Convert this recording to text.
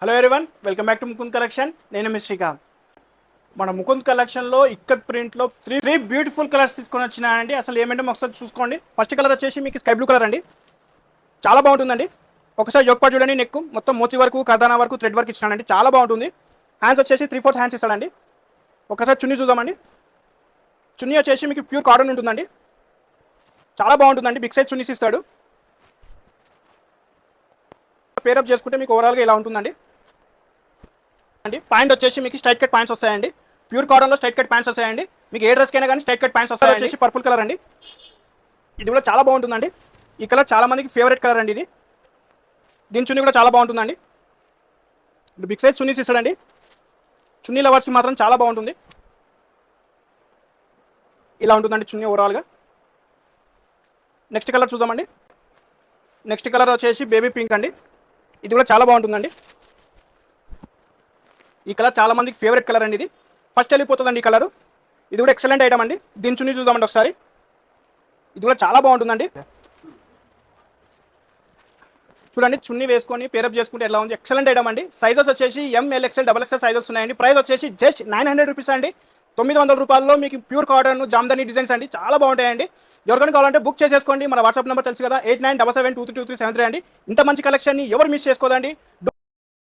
Hello everyone, welcome back to Mukund collection. నేను మీ శ్రీకాంత్. మన ముకుంద్ కలెక్షన్లో ఇక్కత్ ప్రింట్లో త్రీ బ్యూటిఫుల్ కలర్స్ తీసుకొని వచ్చినాయండి. అసలు ఏమంటే ఒకసారి చూసుకోండి. ఫస్ట్ కలర్ వచ్చేసి మీకు స్కై బ్లూ కలర్ అండి. చాలా బాగుంటుందండి. ఒకసారి జోక్ పార్ట్ చూడండి. నెక్ మొత్తం మోతీ వరకు, కర్దానా వరకు థ్రెడ్ వర్క్ ఇచ్చినాడండి. చాలా బాగుంటుంది. హ్యాండ్స్ వచ్చేసి 3/4 హ్యాండ్స్ ఇస్తాడండి. ఒకసారి చున్నీ చూద్దామండి. చున్నీ వచ్చేసి మీకు ప్యూర్ కాటన్ ఉంటుందండి. చాలా బాగుంటుందండి. బిగ్ సైజ్ చున్నీస్ ఇస్తాడు. పేరప్ చేసుకుంటే మీకు ఓవరాల్గా ఇలా ఉంటుందండి. ప్యాంట్ వచ్చేసి మీకు స్ట్రైట్ కట్ ప్యాంట్స్ వస్తాయండి. ప్యూర్ కాటన్లో స్ట్రైట్ కట్ ప్యాంట్స్ వస్తాయండి. మీకు ఏ డ్రెస్కైనా కానీ స్ట్రైట్ కట్ ప్యాంట్స్ వస్తాయి. వచ్చేసి పర్పుల్ కలర్ అండి. ఇది కూడా చాలా బాగుంటుందండి. ఈ కలర్ చాలా మందికి ఫేవరెట్ కలర్ అండి. ఇది దీని చున్నీ కూడా చాలా బాగుంటుందండి. బిగ్ సైజ్ చున్నీస్ ఇస్తాడండి. చున్నీ లవర్స్కి మాత్రం చాలా బాగుంటుంది. ఇలా ఉంటుందండి చున్నీ ఓవరాల్గా. నెక్స్ట్ కలర్ చూద్దామండి. నెక్స్ట్ కలర్ వచ్చేసి బేబీ పింక్ అండి. ఇది కూడా చాలా బాగుంటుందండి. ఈ కలర్ చాలా మందికి ఫేవరెట్ కలర్ అండి. ఇది ఫస్ట్ వెళ్ళిపోతుందండి ఈ కలర్. ఇది కూడా ఎక్సలెంట్ ఐటమ్ అండి. దీని చున్నీ చూద్దామండి ఒకసారి. ఇది కూడా చాలా బాగుంటుందండి. చూడండి, చున్నీ వేసుకొని పేరప్ చేసుకుంటే ఎలా ఉంది. ఎక్సలెంట్ ఐటమ్ అండి. సైజెస్ వచ్చేసి ML, XL, XXL సైజెస్ ఉన్నాయండి. ప్రైస్ వచ్చేసి జస్ట్ 900 రూపీస్ అండి. 900 రూపాయల్లో మీకు ప్యూర్ కాటన్ జామ్దాని డిజైన్స్ అండి. చాలా బాగుంటాయండి. ఎవరికైనా కావాలంటే బుక్ చేసేసుకోండి. మన వాట్సాప్ నెంబర్ తెలుసు కదా, 8977232373 అండి. ఇంత మంచి కలెక్షన్ని ఎవరు మిస్ చేసుకోదండి.